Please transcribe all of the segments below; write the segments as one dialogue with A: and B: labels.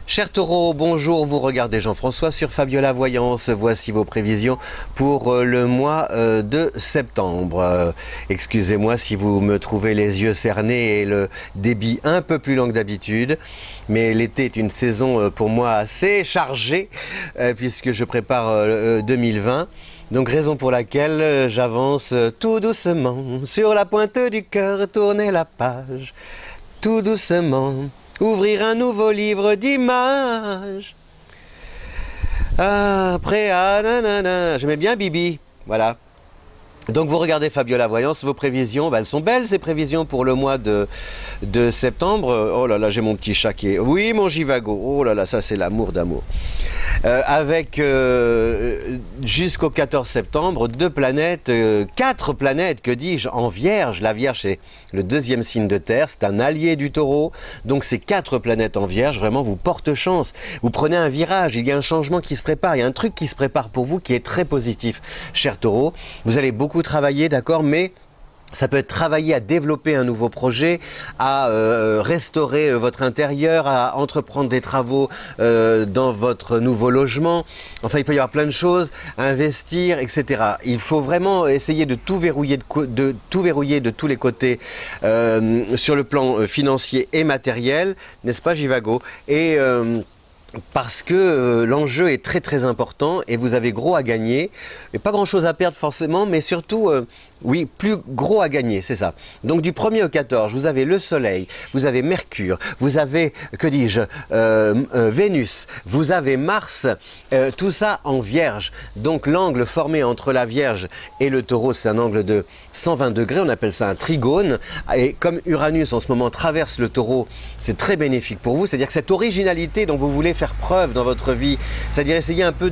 A: Chers taureaux, bonjour, vous regardez Jean-François sur Fabiola Voyance. Voici vos prévisions pour le mois de septembre. Excusez-moi si vous me trouvez les yeux cernés et le débit un peu plus lent que d'habitude. Mais l'été est une saison pour moi assez chargée puisque je prépare 2020. Donc raison pour laquelle j'avance tout doucement sur la pointe du cœur, tourner la page tout doucement. Ouvrir un nouveau livre d'images. Après, nanana. J'aimais bien Bibi. Voilà. Donc vous regardez Fabiola Voyance, vos prévisions, elles sont belles ces prévisions pour le mois de septembre. Oh là là, j'ai mon petit chat qui est... Oui, mon Jivago. Oh là là, ça c'est l'amour d'amour. Avec jusqu'au 14 septembre, 4 planètes, que dis-je, en Vierge. La Vierge, c'est le deuxième signe de terre, c'est un allié du Taureau. Donc ces 4 planètes en Vierge, vraiment, vous portent chance. Vous prenez un virage, il y a un changement qui se prépare, il y a un truc qui se prépare pour vous qui est très positif, cher Taureau. Vous allez beaucoup travailler, d'accord, mais... ça peut être travailler à développer un nouveau projet, à restaurer votre intérieur, à entreprendre des travaux dans votre nouveau logement. Enfin, il peut y avoir plein de choses, à investir, etc. Il faut vraiment essayer de tout verrouiller de tous les côtés sur le plan financier et matériel, n'est-ce pas, Jivago? Et parce que l'enjeu est très très important et vous avez gros à gagner, et pas grand chose à perdre forcément, mais surtout, oui, plus gros à gagner, c'est ça. Donc du 1er au 14, vous avez le Soleil, vous avez Mercure, vous avez, que dis-je, Vénus, vous avez Mars, tout ça en Vierge. Donc l'angle formé entre la Vierge et le Taureau, c'est un angle de 120 degrés, on appelle ça un trigone, et comme Uranus en ce moment traverse le Taureau, c'est très bénéfique pour vous, c'est-à-dire que cette originalité dont vous voulez faire preuve dans votre vie, c'est-à-dire essayer un peu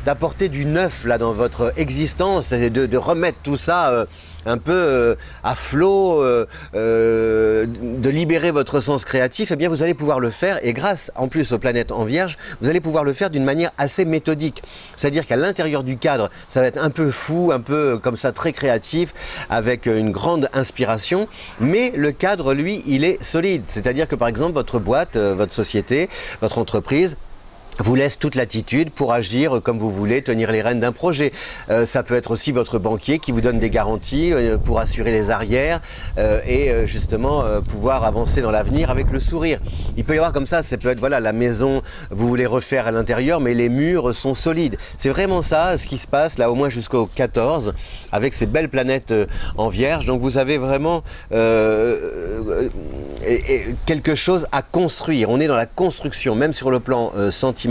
A: d'apporter du neuf là dans votre existence, et de remettre tout ça un peu à flot, de libérer votre sens créatif, eh bien vous allez pouvoir le faire, et grâce en plus aux planètes en Vierge, vous allez pouvoir le faire d'une manière assez méthodique. C'est-à-dire qu'à l'intérieur du cadre, ça va être un peu fou, un peu comme ça très créatif, avec une grande inspiration, mais le cadre, lui, il est solide. C'est-à-dire que par exemple, votre boîte, votre société, votre entreprise, vous laisse toute latitude pour agir comme vous voulez, tenir les rênes d'un projet. Ça peut être aussi votre banquier qui vous donne des garanties pour assurer les arrières et justement pouvoir avancer dans l'avenir avec le sourire. Il peut y avoir comme ça peut être voilà, la maison, vous voulez refaire à l'intérieur, mais les murs sont solides. C'est vraiment ça ce qui se passe là au moins jusqu'au 14 avec ces belles planètes en Vierge. Donc vous avez vraiment quelque chose à construire. On est dans la construction, même sur le plan sentimental.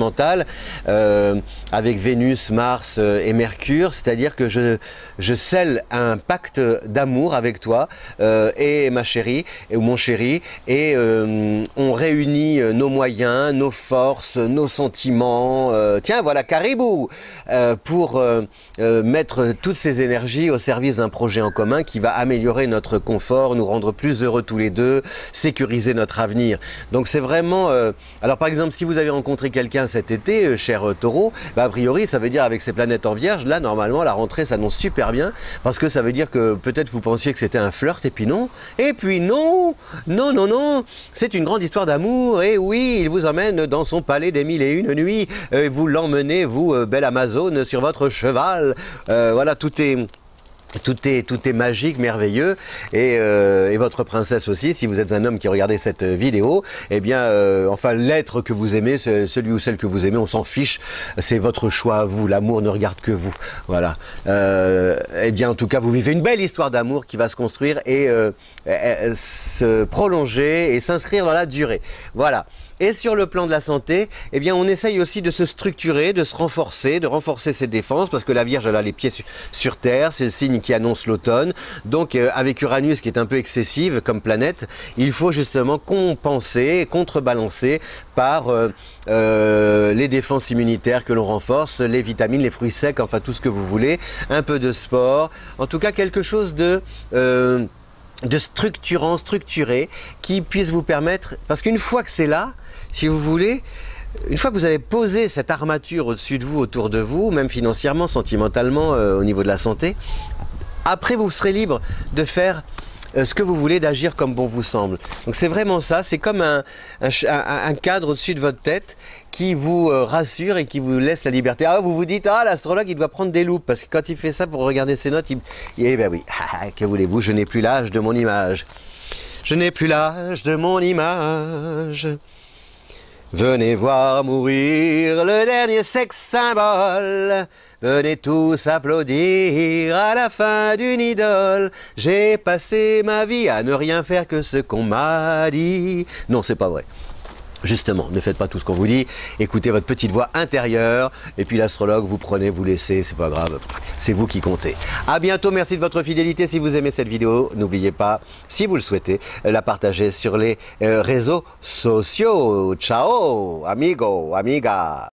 A: Avec Vénus, Mars et Mercure, c'est-à-dire que je scelle un pacte d'amour avec toi et ma chérie, ou mon chéri, et on réunit nos moyens, nos forces, nos sentiments, tiens voilà, caribou, pour mettre toutes ces énergies au service d'un projet en commun qui va améliorer notre confort, nous rendre plus heureux tous les deux, sécuriser notre avenir. Donc c'est vraiment... alors par exemple, si vous avez rencontré quelqu'un cet été, cher Taureau, bah, a priori ça veut dire avec ces planètes en Vierge, là normalement la rentrée s'annonce super bien, parce que ça veut dire que peut-être vous pensiez que c'était un flirt, et puis non, c'est une grande histoire d'amour, et oui, il vous emmène dans son palais des 1001 nuits, vous l'emmenez, vous, belle Amazone, sur votre cheval, voilà, tout est magique, merveilleux, et votre princesse aussi, si vous êtes un homme qui regardez cette vidéo, eh bien, enfin, l'être que vous aimez, celui ou celle que vous aimez, on s'en fiche, c'est votre choix à vous, l'amour ne regarde que vous, voilà. Eh bien, en tout cas, vous vivez une belle histoire d'amour qui va se construire et se prolonger et s'inscrire dans la durée, voilà. Et sur le plan de la santé, eh bien, on essaye aussi de se structurer, de se renforcer, de renforcer ses défenses, parce que la Vierge, elle a les pieds sur terre, c'est le signe qui annonce l'automne. Donc, avec Uranus, qui est un peu excessive comme planète, il faut justement compenser, contrebalancer par les défenses immunitaires que l'on renforce, les vitamines, les fruits secs, enfin tout ce que vous voulez, un peu de sport, en tout cas quelque chose de structurant, structuré, qui puisse vous permettre, parce qu'une fois que c'est là, si vous voulez, une fois que vous avez posé cette armature au-dessus de vous, autour de vous, même financièrement, sentimentalement, au niveau de la santé, après vous serez libre de faire ce que vous voulez, d'agir comme bon vous semble. Donc c'est vraiment ça, c'est comme un cadre au-dessus de votre tête qui vous rassure et qui vous laisse la liberté. Ah, vous vous dites, ah, l'astrologue, il doit prendre des loupes, parce que quand il fait ça pour regarder ses notes, eh ben oui, que voulez-vous, je n'ai plus l'âge de mon image. Je n'ai plus l'âge de mon image. Venez voir mourir le dernier sexe symbole. Venez tous applaudir à la fin d'une idole. J'ai passé ma vie à ne rien faire que ce qu'on m'a dit. Non, c'est pas vrai. Justement, ne faites pas tout ce qu'on vous dit, écoutez votre petite voix intérieure, et puis l'astrologue, vous prenez, vous laissez, c'est pas grave, c'est vous qui comptez. À bientôt, merci de votre fidélité. Si vous aimez cette vidéo, n'oubliez pas, si vous le souhaitez, la partager sur les réseaux sociaux. Ciao, amigo, amiga.